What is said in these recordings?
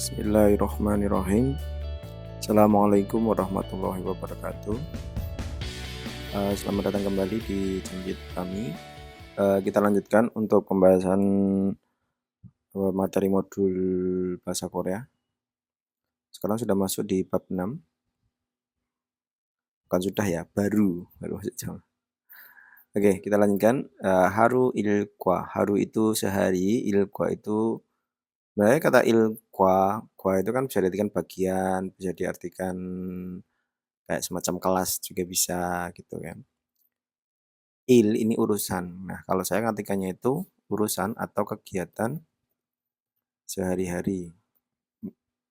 Bismillahirrahmanirrahim. Assalamualaikum warahmatullahi wabarakatuh. Selamat datang kembali di Jinjit kami. Kita lanjutkan untuk pembahasan materi modul bahasa Korea. Sekarang sudah masuk di bab 6. Bukan sudah ya, baru masuk jam. Oke, kita lanjutkan. Haru ilkwa. Haru itu sehari, ilkwa itu sebenarnya kata ilkwa, kwa itu kan bisa diartikan bagian, bisa diartikan kayak semacam kelas juga bisa gitu kan. Ini urusan. Nah, kalau saya ngartikannya itu urusan atau kegiatan sehari-hari.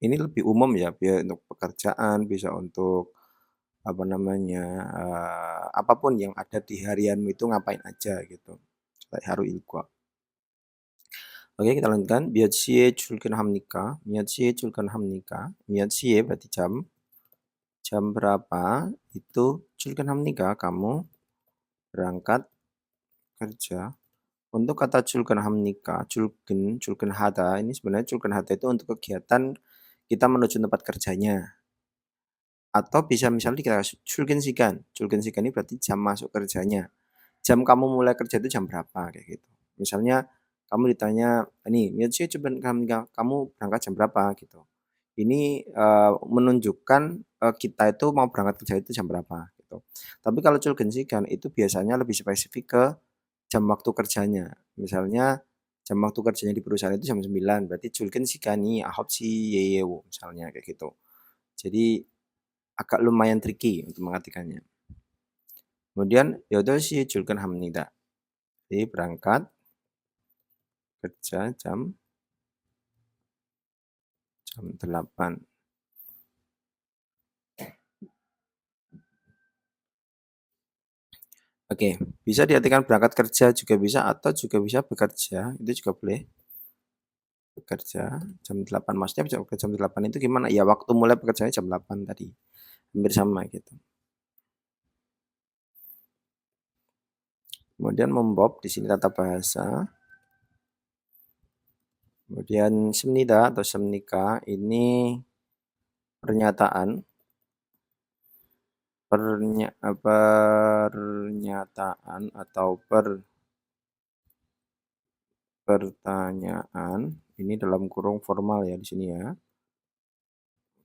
Ini lebih umum ya, bisa untuk pekerjaan, bisa untuk apa namanya, apapun yang ada di harianmu itu ngapain aja gitu. Kayak haru ilkwa. Oke, kita lanjutkan. 몇 시에 출근합니까? 몇 시에 출근합니까? 몇 시에 berarti jam. Jam berapa itu 출근합니까? Kamu berangkat kerja. Untuk kata 출근합니까? 출근하다 ini sebenarnya 출근하다 itu untuk kegiatan kita menuju tempat kerjanya. Atau bisa misalnya kita 출근 시간. 출근 시간 ini berarti jam masuk kerjanya. Jam kamu mulai kerja itu jam berapa kayak gitu. Misalnya kamu ditanya, "Nih, 몇 시에 출근합니까?" Kamu berangkat jam berapa gitu. Ini menunjukkan kita itu mau berangkat kerja itu jam berapa gitu. Tapi kalau 출근 시간 itu biasanya lebih spesifik ke jam waktu kerjanya. Misalnya jam waktu kerjanya di perusahaan itu jam 9, berarti 출근 시간이 9시예요 misalnya kayak gitu. Jadi agak lumayan tricky untuk mengartikannya. Kemudian 8시에 출근합니다. Jadi berangkat kerja jam 8. Oke, bisa diartikan berangkat kerja juga bisa atau juga bisa bekerja, itu juga boleh. Bekerja jam 8, maksudnya jam 8 itu gimana? Ya waktu mulai bekerjanya jam 8 tadi. Hampir sama gitu. Kemudian membob di sini tata bahasa. Kemudian semnida atau semnika ini pernyataan atau pertanyaan ini dalam kurung formal ya di sini ya.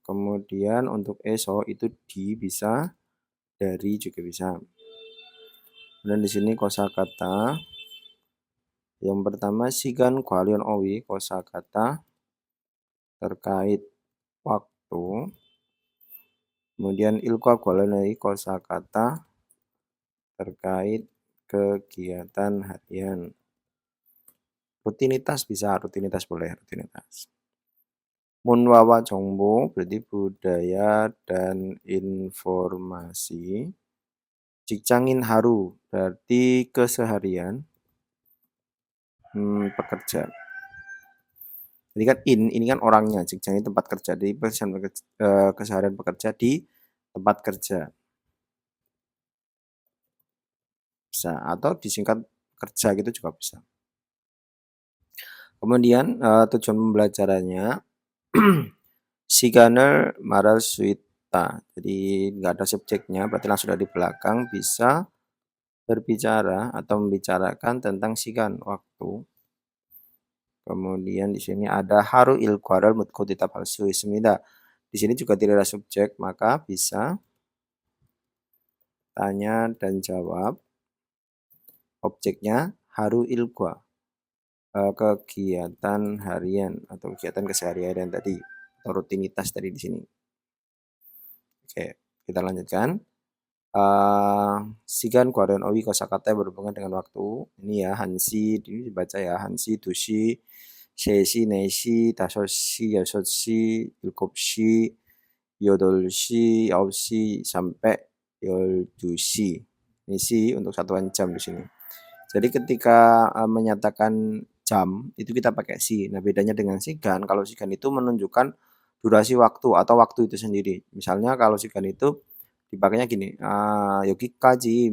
Kemudian untuk eso itu di bisa, dari juga bisa. Dan di sini kosakata yang pertama sigan kwalion owi, kosakata terkait waktu. Kemudian ilqa kwalionai, kosakata terkait kegiatan harian. Rutinitas bisa, rutinitas boleh, rutinitas. Munwawa 정보 berarti budaya dan informasi. 직장인 haru berarti keseharian pekerja. Jadi kan ini kan orangnya, 직장인 tempat kerja. Jadi keseharian pekerja di tempat kerja. Bisa atau disingkat kerja gitu juga bisa. Kemudian tujuan pembelajarannya 시간을 말할 수 있다. Jadi nggak ada subjeknya, berarti langsung dari belakang bisa berbicara atau membicarakan tentang sigan waktu. Kemudian di sini ada haru ilqaral mutku ditapalsu ismida. Di sini juga tidak ada subjek, maka bisa tanya dan jawab. Objeknya haru ilqa. Kegiatan harian atau kegiatan keseharian tadi atau rutinitas tadi di sini. Oke, kita lanjutkan. Sigan kwarion owi kosakata berhubungan dengan waktu. Ini ya hansi, ini dibaca ya hansi, dushi, 세시, 4시, 5시, 6시, 7시, 8시, 9시 sampai 12시. Ini si untuk satuan jam di sini. Jadi ketika menyatakan jam itu kita pakai si. Nah, bedanya dengan sigan, kalau sigan itu menunjukkan durasi waktu atau waktu itu sendiri. Misalnya kalau sigan itu dipakainya gini, 여기까지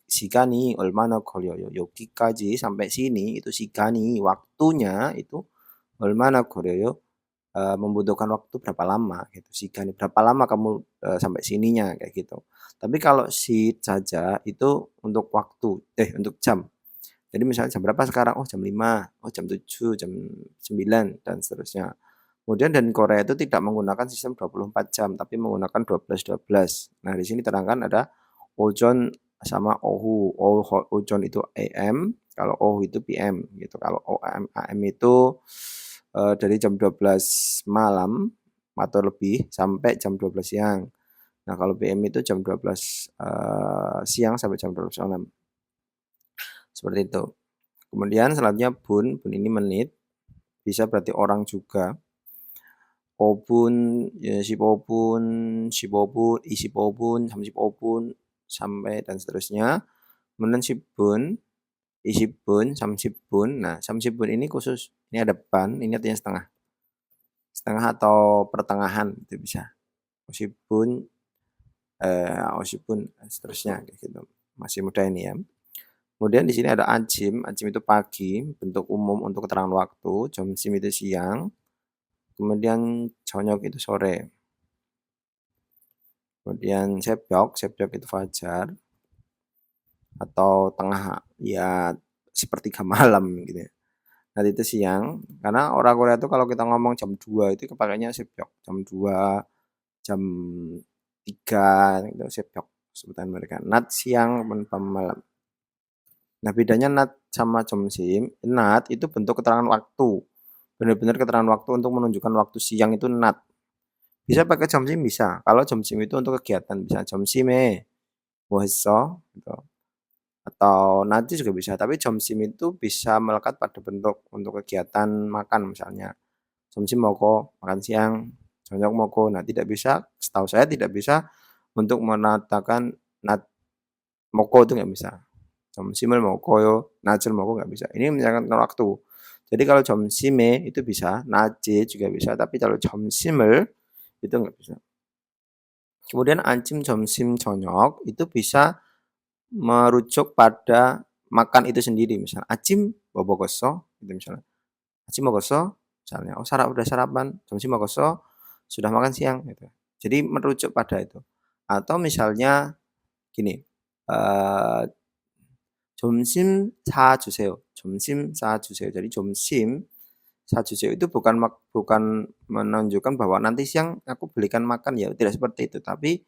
시간이 얼마나 걸려요. 여기까지 sampai sini itu 시간이 waktunya itu 얼마나 걸려요. membutuhkan waktu berapa lama gitu, siga nih, berapa lama kamu, sampai sininya, kayak gitu. Tapi kalau sit saja itu untuk waktu untuk jam. Jadi misalnya jam berapa sekarang? Oh jam 5, oh jam 7, jam 9, dan seterusnya. Kemudian dan Korea itu tidak menggunakan sistem 24 jam, tapi menggunakan 12-12. Nah, di sini terangkan ada ojon sama ohu. Ojon itu AM, kalau ohu itu PM gitu. Kalau AM itu dari jam 12 malam atau lebih sampai jam 12 siang. Nah, kalau PM itu jam 12 siang sampai jam 12 malam. Seperti itu. Kemudian selanjutnya bun, bun ini menit, bisa berarti orang juga. 5분, 예, 15분, 15분, 25분, 30분, sampai dan seterusnya. Kemudian 10분, 20분, 30분. Nah, 30분 ini khusus, ini ada ban, ini artinya setengah. Setengah atau pertengahan itu bisa. 50분, 50분, seterusnya kayak gitu. Masih mudah ini ya. Kemudian di sini ada ajim, ajim itu pagi, bentuk umum untuk keterangan waktu, 점심 itu siang, kemudian 저녁 itu sore. Kemudian 새벽, 새벽 itu fajar atau tengah ya sepertiga malam gitu ya. Nanti itu siang, karena orang Korea itu kalau kita ngomong jam 2 itu kepakainya 새벽, jam 2, jam 3 itu 새벽 sebutan mereka. Nat siang malam. Nah, bedanya nat sama 점심, nat itu bentuk keterangan waktu. Benar-benar keterangan waktu untuk menunjukkan waktu siang itu nat. Bisa pakai 점심 bisa. Kalau 점심 itu untuk kegiatan bisa 점심에 뭐 했어? Gitu. Atau nanti juga bisa, tapi 점심 itu bisa melekat pada bentuk untuk kegiatan makan misalnya. 점심 먹어, makan siang, 저녁 먹어. Nah, tidak bisa, setahu saya tidak bisa untuk menatakan nat 먹고 itu nggak bisa. 점심을 먹어요, 낮을 먹어 nggak bisa. Ini misalkan waktu. Jadi kalau 점심에 itu bisa, 낮에 juga bisa, tapi kalau 점심을 itu nggak bisa. Kemudian ancim, 점심, 저녁 itu bisa merujuk pada makan itu sendiri. Misalnya, 아침 뭐 먹었어? Gitu misalnya. 아침 먹었어? Misalnya, oh udah sarapan, 점심 먹었어? Sudah makan siang gitu. Jadi merujuk pada itu. Atau misalnya gini, eee, 점심 사주세요. 점심 사주세요. Jadi 점심 사주세요 itu bukan menunjukkan bahwa nanti siang aku belikan makan ya, tidak seperti itu. Tapi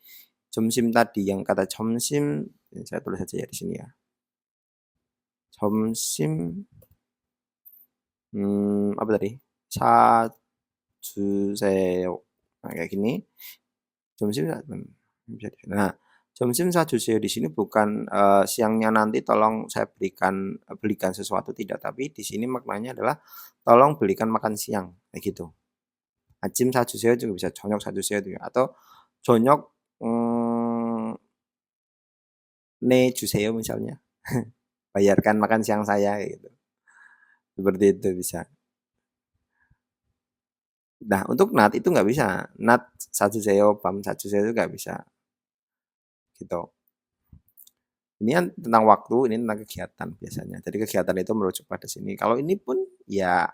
점심 tadi yang kata 점심, saya tulis saja ya di sini ya. 점심 apa tadi? 사주세요. Nah, kayak gini. 점심 bisa di nah, 점심 사주세요 di sini bukan, siangnya nanti tolong saya belikan sesuatu tidak, tapi di sini maknanya adalah tolong belikan makan siang, kayak gitu. 아침 사주세요 juga bisa, 저녁 사주세요 juga atau 저녁 내주세요 misalnya. Bayarkan makan siang saya kayak gitu. Seperti itu bisa. Nah, untuk nat itu nggak bisa. Nat sajuseyo, bam sajuseyo itu nggak bisa. Gitu. Ini kan tentang waktu, ini tentang kegiatan biasanya. Jadi kegiatan itu merujuk pada sini. Kalau ini pun ya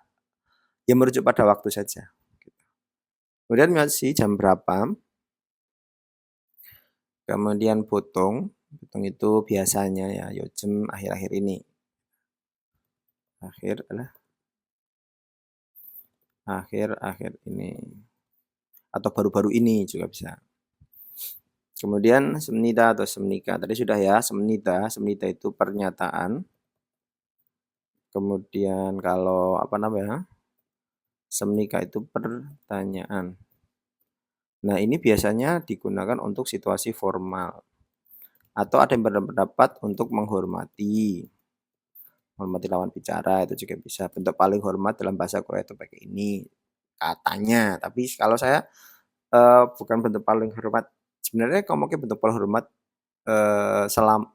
merujuk pada waktu saja. Gitu. Kemudian masih jam berapa? Kemudian potong. Potong itu biasanya ya 요즘 akhir-akhir ini. Akhir-akhir ini. Atau baru-baru ini juga bisa. Kemudian semnida atau semnika. Tadi sudah ya, semnida. Semnida itu pernyataan. Kemudian kalau apa namanya? Semnika itu pertanyaan. Nah, ini biasanya digunakan untuk situasi formal. Atau ada yang berpendapat untuk menghormati. Menghormati lawan bicara itu juga bisa. Bentuk paling hormat dalam bahasa Korea itu pakai ini. Katanya. Tapi kalau saya bukan bentuk paling hormat. Sebenarnya kalau mungkin bentuk paling hormat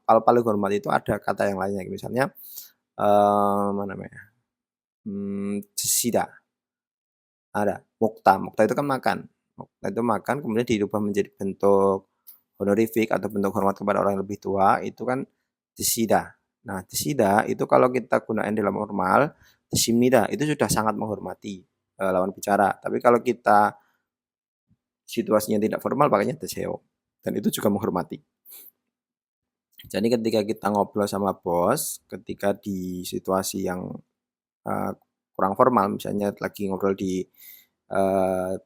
kalau paling hormat itu ada kata yang lainnya. Misalnya apa namanya? Sida. Ada. Mokta itu kan makan. Mokta itu makan kemudian dirubah menjadi bentuk honorific atau bentuk hormat kepada orang yang lebih tua itu kan desida. Nah, desida itu kalau kita gunakan dalam formal, desimnida itu sudah sangat menghormati. lawan bicara. Tapi kalau kita situasinya tidak formal pakainya deseo, dan itu juga menghormati. Jadi ketika kita ngobrol sama bos, ketika di situasi yang, eee, kurang formal, misalnya lagi ngobrol di,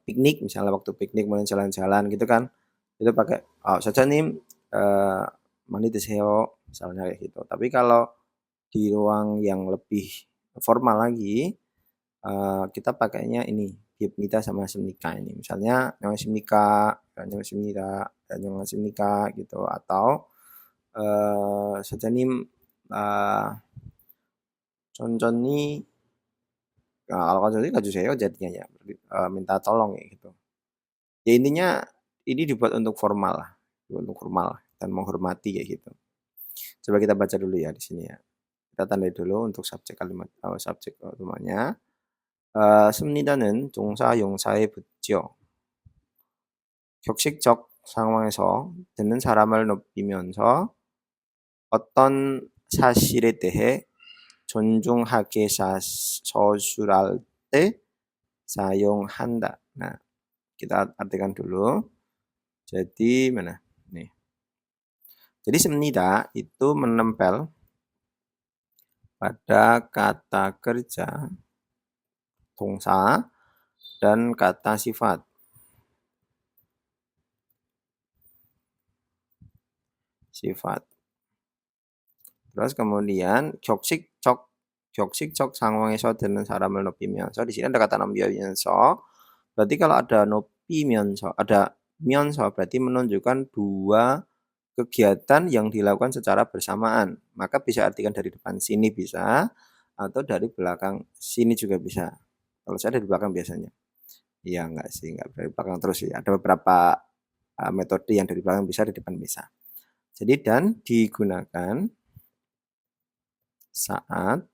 piknik, misalnya waktu piknik mau jalan-jalan gitu kan, itu pakai, "사장님, eee, 많이 드세요." Misalnya kayak gitu. Tapi kalau di ruang yang lebih formal lagi, kita pakainya ini, "비읍니다" sama "십니까" ini. Misalnya, "안녕하십니까", "안녕하십니다", "안녕하십니까" gitu, atau, "사장님, 천천히" kalau 천천히 nggak 주세요 jadinya ya, minta tolong ya gitu. Ya intinya ini dibuat untuk formal lah, untuk formal dan menghormati kayak gitu. Coba kita baca dulu ya di sini ya. Kita tandai dulu untuk subjek kalimat subjek utamanya. 씁니다는 동사 용사에 붙죠. 격식적 상황에서 듣는 사람을 높이면서 어떤 사실에 대해 존중하게 서술할 때 사용한다. Nah, kita artikan dulu. Jadi mana? Nih. Jadi semnida itu menempel pada kata kerja, 동사, dan kata sifat. Terus kemudian 격식적 상황에서 듣는 사람을 높이면서 di sini ada kata 높이면서. Berarti kalau ada 높이면서, ada 면서 berarti menunjukkan dua kegiatan yang dilakukan secara bersamaan. Maka bisa artikan dari depan sini bisa atau dari belakang sini juga bisa. Kalau saya dari belakang biasanya. Iya enggak sih, enggak dari belakang terus sih. Ada beberapa metode yang dari belakang bisa, di depan bisa. Jadi dan digunakan saat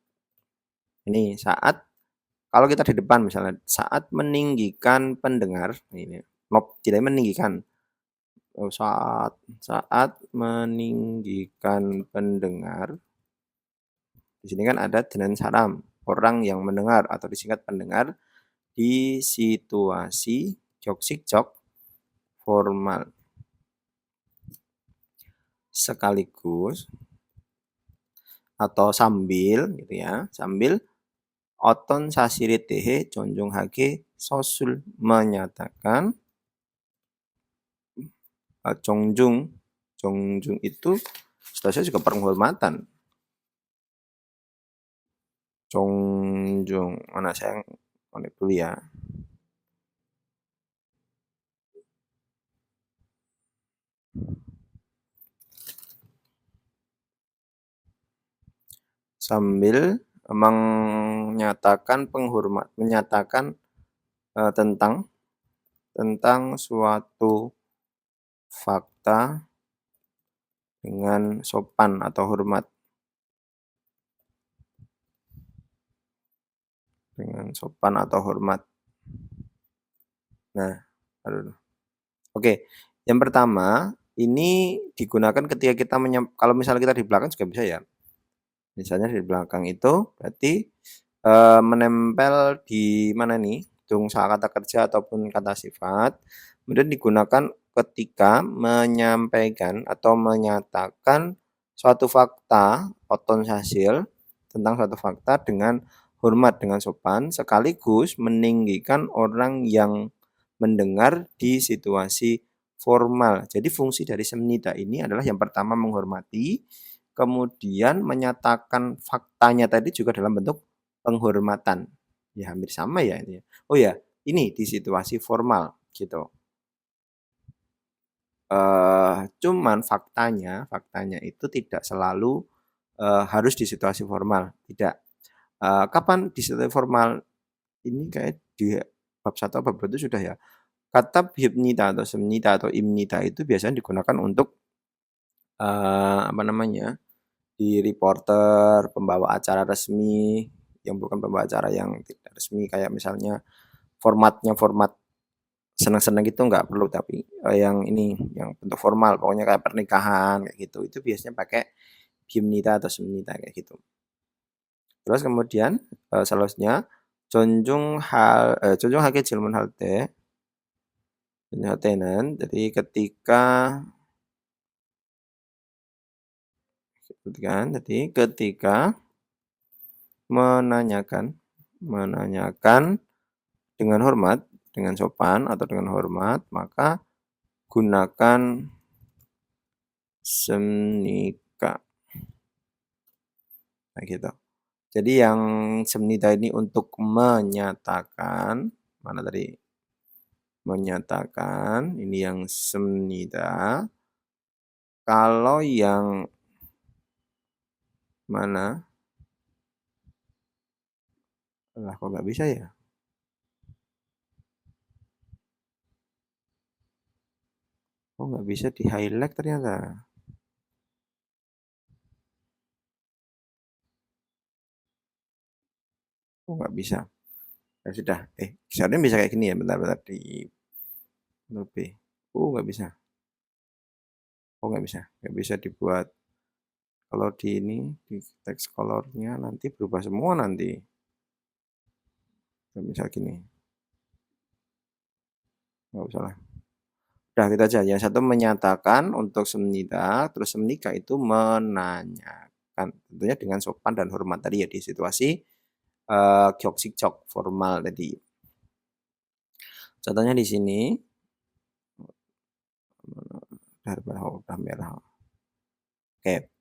kalau kita di depan misalnya saat meninggikan pendengar, ini tidak meninggikan, saat meninggikan pendengar. Di sini kan ada dengan salam, orang yang mendengar atau disingkat pendengar di situasi 격식적 formal. Sekaligus atau sambil gitu ya, sambil 어떤 사실에 대해 존중하게 서술 menyatakan jongjung itu setahu saya juga penghormatan. Jongjung mana saya connect dulu ya. Sambil menyatakan tentang suatu fakta dengan sopan atau hormat. Dengan sopan atau hormat. Nah, oke. Yang pertama, ini digunakan ketika kita kalau misalnya kita di belakang juga bisa ya. Misalnya di belakang itu berarti menempel di mana nih? Dongsa kata kerja ataupun kata sifat. Kemudian digunakan ketika menyampaikan atau menyatakan suatu fakta, oton hasil tentang suatu fakta dengan hormat, dengan sopan, sekaligus meninggikan orang yang mendengar di situasi formal. Jadi fungsi dari semnida ini adalah yang pertama menghormati, kemudian menyatakan faktanya tadi juga dalam bentuk penghormatan. Ya hampir sama ya ini. Oh ya, ini di situasi formal gitu. Cuman faktanya itu tidak selalu harus di situasi formal, tidak. Kapan di situasi formal? Ini kayak di bab 1 bab 2 itu sudah ya. Kata bibnida atau semnida atau imnida itu biasanya digunakan untuk apa namanya? Di reporter, pembawa acara resmi, yang bukan pembawa acara yang tidak resmi kayak misalnya formatnya format senang-senang gitu nggak perlu, tapi yang ini yang bentuk formal pokoknya kayak pernikahan kayak gitu, itu biasanya pakai bimnida atau semnida kayak gitu. Terus kemudian selanjutnya 존중하게 질문할 때 존중할 때는 jadi ketika menanyakan dengan hormat, dengan sopan atau dengan hormat, maka gunakan semnika. Nah gitu. Jadi yang semnida ini untuk menyatakan, mana tadi? Menyatakan, ini yang semnida. Kalau yang mana? Lah kok nggak bisa ya? Oh nggak bisa di-highlight ternyata. Oh nggak bisa. Ya sudah. Seharusnya bisa kayak gini ya. Bentar-bentar di lebih. Oh nggak bisa. Oh nggak bisa. Nggak bisa dibuat. Kalau di ini, di text colornya nanti berubah semua nanti. Misal gini. Nggak usah lah. Udah kita aja. Yang satu menyatakan untuk semnida. Terus semnika itu menanyakan. Tentunya dengan sopan dan hormat tadi ya. Di situasi gyoksikjok formal tadi. Contohnya di sini. Udah merah. Oke.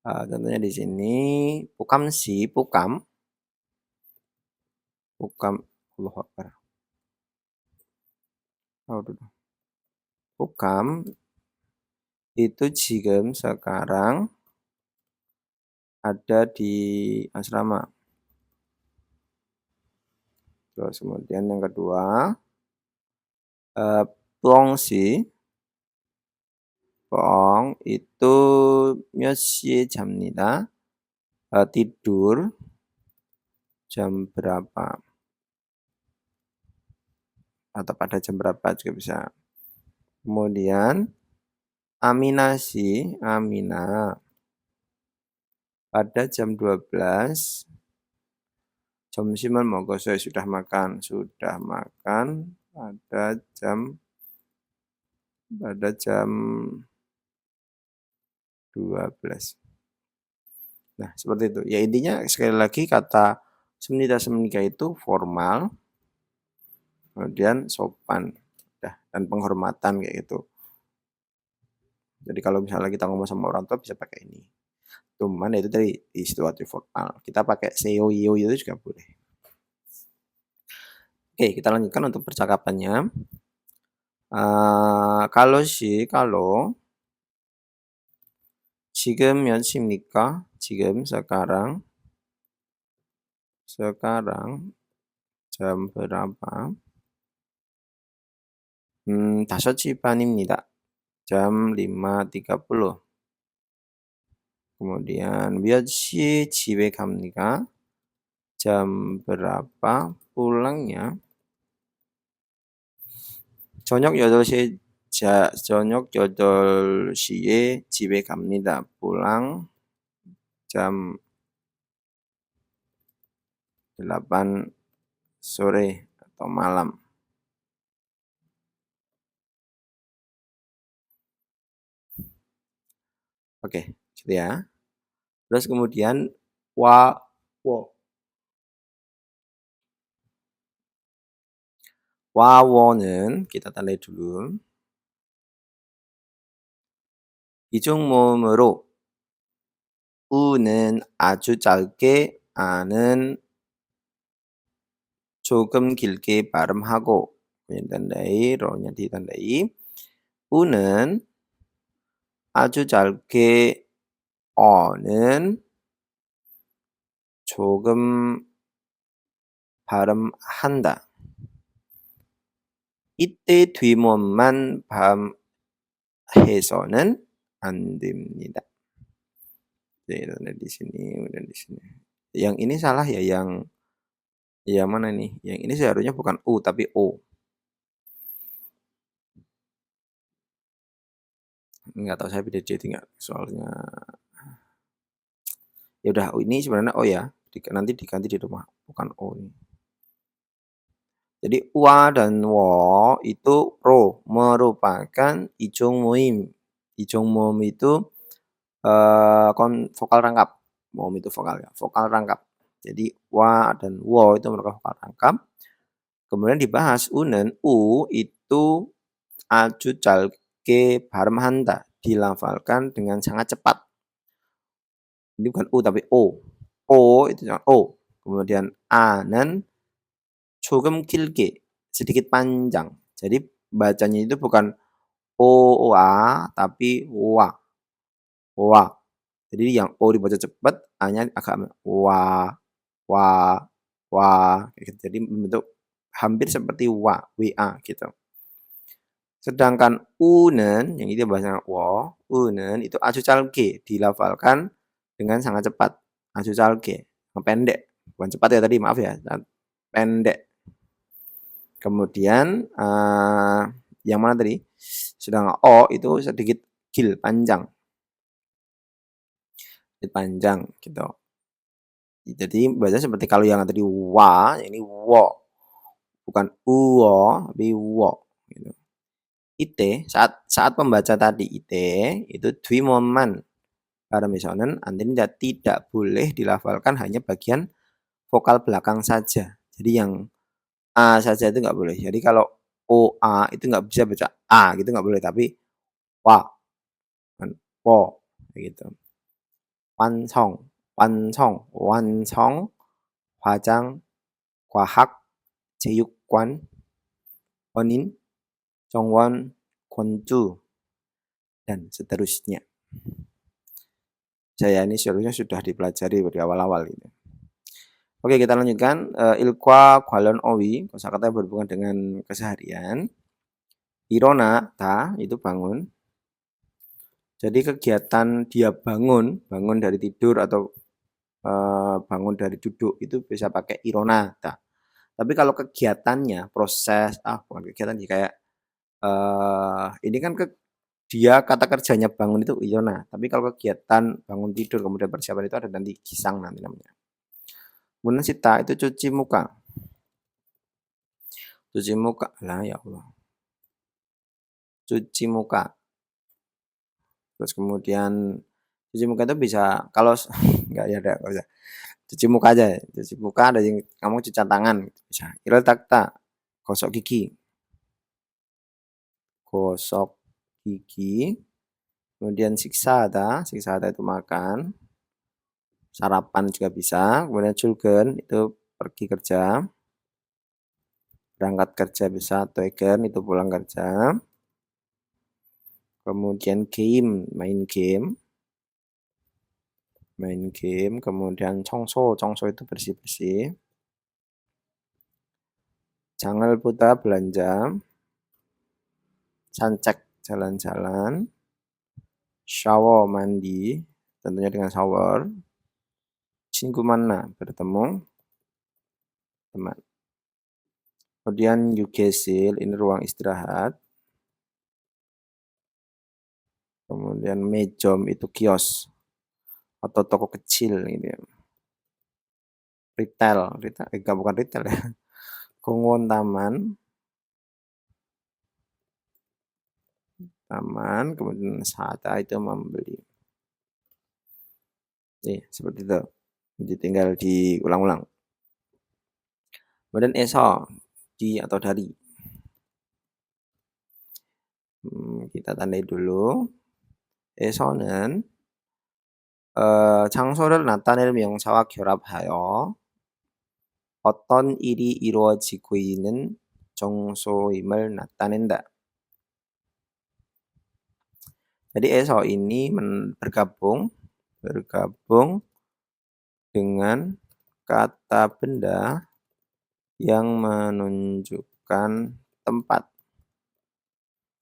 Contohnya di sini. Pukam. Allah Akbar. Pukam itu 지금 sekarang ada di asrama. Terus kemudian yang kedua, Pong itu 몇 시에 잡니다. Tidur jam berapa? Atau pada jam berapa juga bisa. Kemudian Amina pada jam 12 점심을 먹었어요. Sudah makan pada jam 12. Nah, seperti itu. Ya intinya sekali lagi kata semnika itu formal, kemudian sopan, dan penghormatan kayak gitu. Jadi kalau misalnya kita ngomong sama orang tua bisa pakai ini. Cuman itu tadi di situasi formal. Kita pakai seyo yo itu juga boleh. Oke, kita lanjutkan untuk percakapannya. Kalau 지금 몇 시입니까? 지금 sekarang jam berapa? 5시 반입니다. jam 5.30. Kemudian 몇 시에 집에 갑니까? jam berapa pulangnya? 저녁 8시에 집에 갑니다. pulang jam 8 sore atau malam. Oke, gitu ya. Terus kemudian wawo는 kita tandai dulu. 이중 모음으로 우는 아주 짧게, 아는 조금 길게 발음하고 ditandai, rohnya ditandai. 우는 아주 짧게, 어는 조금 발음한다. 이때 뒷모음만 해서는 안 됩니다. Di sini, kemudian di sini. Yang ini salah ya, yang mana nih? Yang ini seharusnya bukan U tapi O. Enggak tahu saya beda jadi enggak soalnya. Ya udah, ini sebenarnya O ya. Nanti diganti di rumah, bukan O ini. Jadi wa dan wo itu merupakan ijung muim. Ijung muim itu, vokal rangkap. Muim itu vokal ya, vokal rangkap. Jadi wa dan wo itu merupakan vokal rangkap. Kemudian dibahas unen, u itu acucal ke parmahanta, dilafalkan dengan sangat cepat. Ini bukan u tapi o. O itu jangan o. Kemudian anen 조금 길게, sedikit panjang. Jadi bacanya itu bukan oa tapi wa, wa. Jadi yang o dibaca cepat, a-nya agak wa, wa, wa, kayak gitu. Jadi membentuk hampir seperti wa, wa gitu. Sedangkan unen yang itu bahasa wo, unen itu acu calke dilafalkan dengan sangat cepat. Acu calke, pendek, bukan cepat ya tadi, maaf ya, pendek. Kemudian yang mana tadi? Sedangkan o itu sedikit gil, panjang. Sedikit panjang gitu. Jadi bahasa seperti kalau yang tadi wa, ini wo. Bukan uwo, tapi wo gitu. Ite saat membaca tadi ite itu dwimoman. Pada misalnya nanti tidak boleh dilafalkan hanya bagian vokal belakang saja. Jadi yang a saja itu nggak boleh. Jadi kalau o a itu nggak bisa baca a gitu nggak boleh, tapi wa, kan, wo, gitu. 완성, 완성, 완성, 과장, 과학, 체육관, 원인, 정원, 권주, dan seterusnya. Saya ini seharusnya sudah dipelajari di awal-awal gitu. Oke, kita lanjutkan. Ilqa kwalon owi, kosakata yang berhubungan dengan keseharian. Irona, ta, itu bangun. Jadi kegiatan dia bangun dari tidur atau bangun dari duduk itu bisa pakai irona, ta. Tapi kalau kegiatannya, proses, bukan kegiatan sih, kayak ini kan dia kata kerjanya bangun itu irona. Tapi kalau kegiatan bangun tidur kemudian persiapan itu ada nanti gisang nanti namanya. Kemudian sita itu cuci muka. Cuci muka, lah ya Allah. Cuci muka. Terus kemudian cuci muka itu bisa kalau nggak ya ada, nggak usah. Cuci muka aja, cuci muka ada yang kamu cuci tangan bisa. Ilal takta, gosok gigi. Gosok gigi. Kemudian siksa ada itu makan. Sarapan juga bisa. Kemudian julgen itu pergi kerja. Berangkat kerja bisa, toigen itu pulang kerja. Kemudian game, main game. Kemudian congso itu bersih-bersih. Jangan putar belanja. Sancek jalan-jalan. Shower mandi, tentunya dengan shower. Cinggu mana bertemu teman. Kemudian yugesil, ini ruang istirahat. Kemudian mejom itu kios atau toko kecil gitu ya. Retail, bukan retail ya. Kongon taman, kemudian saat itu membeli. Seperti itu. Jadi tinggal diulang-ulang. Kemudian esok, di atau dari. Kita tandai dulu. 에서는 장소를 나타내는 명사와 결합하여 어떤 일이 이루어지고 있는 장소임을 나타낸다. Jadi esok ini bergabung dengan kata benda yang menunjukkan tempat.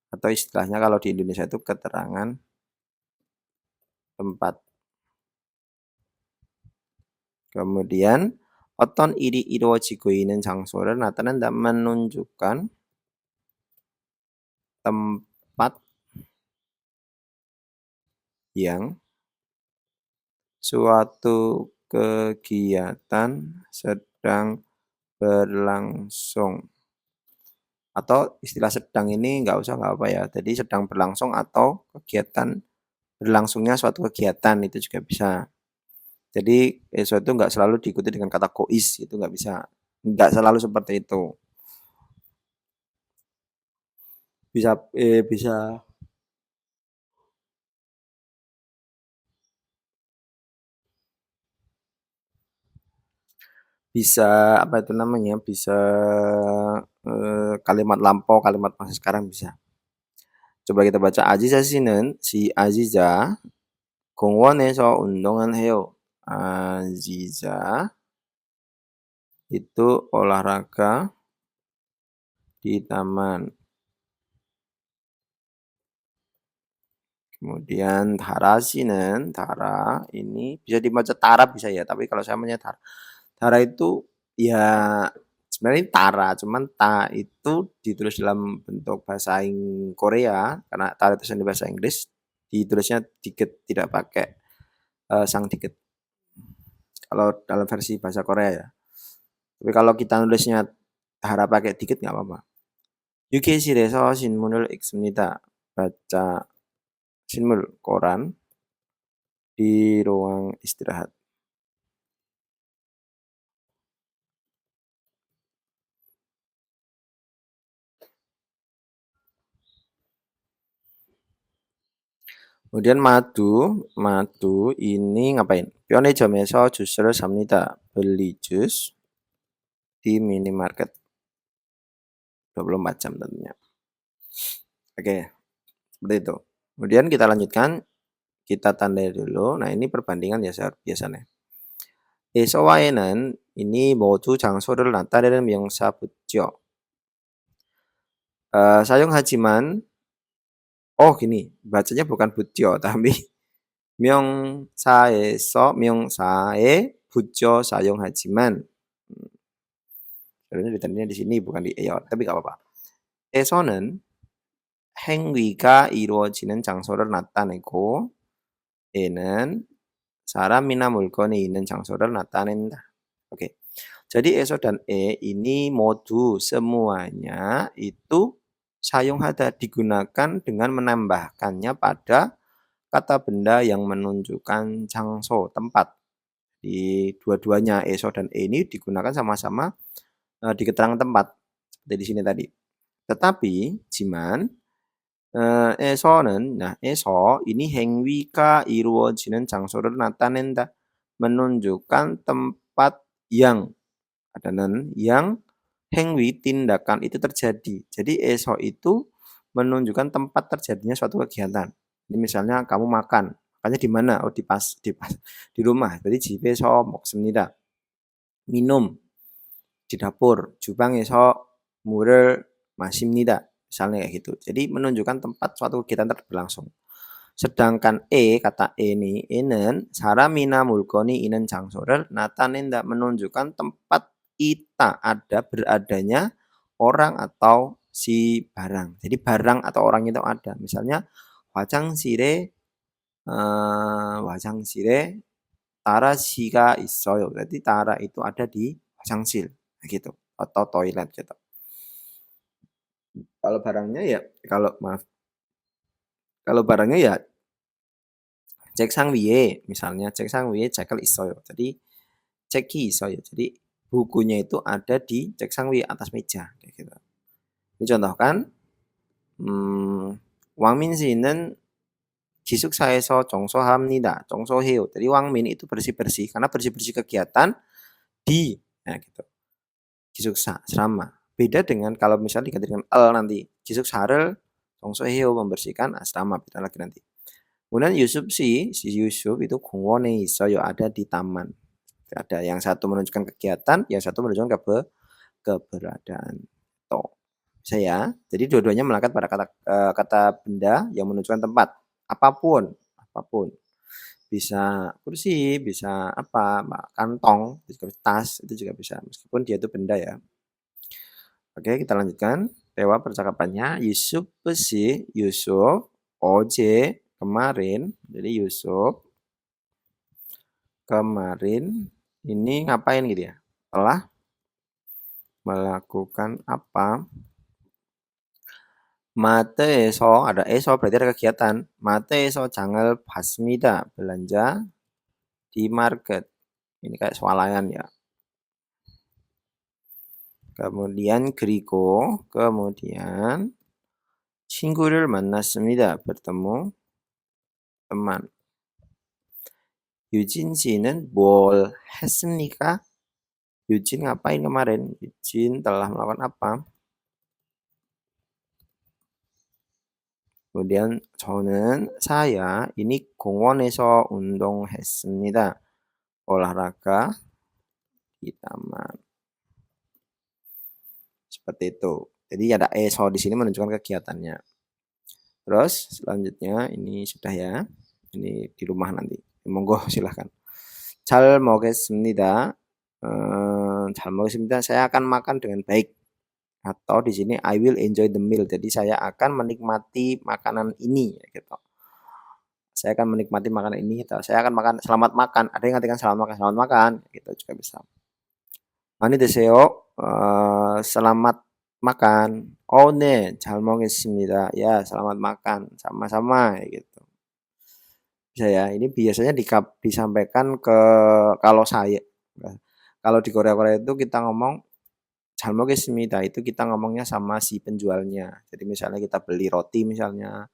Atau istilahnya kalau di Indonesia itu keterangan tempat. Kemudian 어떤 일이 이루어지고 있는 장소를 나타낸다, menunjukkan tempat yang suatu kegiatan sedang berlangsung. Atau istilah sedang ini nggak apa ya. Jadi sedang berlangsung atau kegiatan berlangsungnya suatu kegiatan itu juga bisa. Jadi sesuatu nggak selalu diikuti dengan kata kois itu nggak bisa. Nggak selalu seperti itu. Bisa bisa bisa apa itu namanya? Bisa kalimat lampau, kalimat masa sekarang bisa. Coba kita baca Aziza Sinen, si Aziza 공원에서 운동을 해요. Aziza itu olahraga di taman. Kemudian Tara Sinen, Tara ini bisa dibaca Tara bisa ya, tapi kalau saya namanya Tara. Tara itu ya sebenarnya Tara, cuman Ta itu ditulis dalam bentuk bahasa Korea karena Tara itu sendiri bahasa Inggris, ditulisnya dikit tidak pakai sang dikit. Kalau dalam versi bahasa Korea ya. Tapi kalau kita nulisnya Tara pakai dikit nggak apa-apa. 유쾌실에서 신문을 읽습니다. baca 신문 koran di ruang istirahat. Kemudian madu ini ngapain? 편의점에서 주스를 삽니다. beli jus di minimarket 24 jam tentunya. Oke, seperti itu. Kemudian kita lanjutkan, kita tandai dulu. Nah, ini perbandingan ya biasanya. 에서와에는 ini 모두 장소를 나타내는 명사 붙죠. 사용하지만 gini, bacanya bukan 붙죠, tapi 명사에 붙여 사용하지만 sebenarnya ditentunya di sini bukan di eyor, tapi gak apa-apa. 에서는 행위가 이루어지는 장소를 나타내고 에는 사람이나 물건이 있는 장소를 나타낸다. Oke. Jadi eso dan ini modu semuanya itu 사용하다 digunakan dengan menambahkannya pada kata benda yang menunjukkan 장소, tempat. Di dua-duanya eso dan ini digunakan sama-sama di keterangan tempat seperti di sini tadi. Tetapi 지만 에서는 에서 ini 행위가 이루어지는 장소를 나타낸다. menunjukkan tempat yang adanan yang 행위 tindakan itu terjadi. Jadi eso itu menunjukkan tempat terjadinya suatu kegiatan. Ini misalnya kamu makan, makannya di mana? Oh di rumah. Jadi 집에서 먹습니다. minum di dapur. 주방에서 물을 마십니다. Misalnya kayak gitu. Jadi menunjukkan tempat suatu kegiatan berlangsung. Sedangkan kata ini, e는 사람이나 물건이 있는 장소를 나타낸다. menunjukkan tempat ita ada beradanya orang atau si barang. Jadi barang atau orang itu ada. Misalnya 화장실에 화장실에 따라시가 있어요. Berarti tara itu ada di 화장실 gitu atau toilet gitu. Kalau barangnya ya kalau barangnya ya 책상 위에 misalnya 책상 위에 책을 있어요. Jadi 책이 있어요. Jadi bukunya itu ada di 책상 위에 atas meja kayak gitu. Ini contoh kan 왕민 씨는 기숙사에서 청소합니다. 청소해요. Jadi 왕민 itu bersih-bersih karena bersih-bersih kegiatan di gitu. 기숙사 asrama. Beda dengan kalau misalnya diganti dengan nanti. 기숙사를 청소해요 membersihkan asrama beda lagi nanti. Kemudian Yusuf si Yusuf itu 공원에 있어요 ada di taman. Ada yang satu menunjukkan kegiatan, yang satu menunjukkan keberadaan. Toh. Bisa ya. Jadi dua-duanya melekat pada kata benda yang menunjukkan tempat. Apapun. Bisa kursi, bisa apa, kantong, tas, itu juga bisa. Meskipun dia itu benda ya. Oke, kita lanjutkan. Dewa percakapannya. Yusuf 어제 kemarin. Jadi Yusuf kemarin ini ngapain gitu ya? Telah melakukan apa? 마트에서 ada eso berarti ada kegiatan. 마트에서 장을 봤습니다. belanja di market. Ini kayak swalayan ya. Kemudian kemudian 친구를 만났습니다. bertemu teman. 유진 씨는 뭘 했습니까? 유진 ngapain kemarin? 유진 telah melakukan apa? Kemudian saya ini 공원에서 운동했습니다. olahraga di taman. Seperti itu. Jadi ada eso di sini menunjukkan kegiatannya. Terus selanjutnya ini sudah ya. Ini di rumah nanti. Monggo silahkan. 잘 먹겠습니다. 잘 먹겠습니다. Saya akan makan dengan baik. Atau di sini I will enjoy the meal. Jadi saya akan menikmati makanan ini gitu. Saya akan menikmati makanan ini gitu. Saya akan makan selamat makan. Ada yang ngartikan selamat makan gitu juga bisa. 많이 드세요. selamat makan. 네, 잘 먹겠습니다. Ya, selamat makan. Sama-sama gitu. Bisa ya. Ini biasanya disampaikan ke kalau di Korea-Korea itu kita ngomong 잘 먹겠습니다. Itu kita ngomongnya sama si penjualnya. Jadi misalnya kita beli roti misalnya,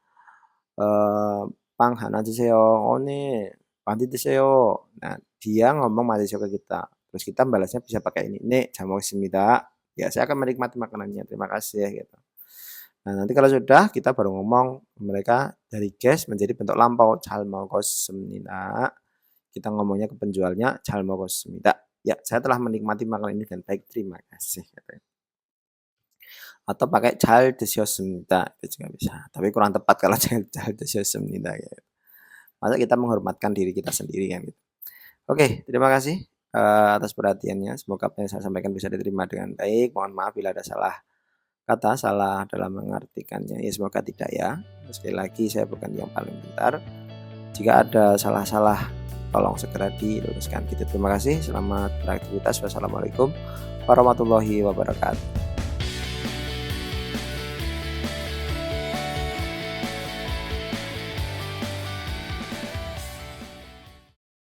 빵 하나 주세요. 네, 많이 드세요. Nah, dia ngomong 많이 드세요 ke kita. Terus kita balasnya bisa pakai ini. 네, 잘 먹겠습니다. Ya, saya akan menikmati makanannya. Terima kasih gitu. Nah, nanti kalau sudah kita baru ngomong mereka dari guest menjadi bentuk lampau. 잘 먹었습니다. Kita ngomongnya ke penjualnya 잘 먹었습니다. Ya, saya telah menikmati makanan ini dengan baik. Terima kasih. Atau pakai 잘 드셨습니다. Itu juga bisa. Tapi kurang tepat kalau 잘 드셨습니다. Gitu. Masa kita menghormatkan diri kita sendiri kan gitu. Oke, terima kasih atas perhatiannya. Semoga apa yang saya sampaikan bisa diterima dengan baik. Mohon maaf bila ada salah kata, salah dalam mengartikannya. Ya semoga tidak ya. Sekali lagi saya bukan yang paling pintar. Jika ada salah-salah tolong segera diluruskan. Terima kasih. Selamat beraktivitas. Wassalamualaikum warahmatullahi wabarakatuh.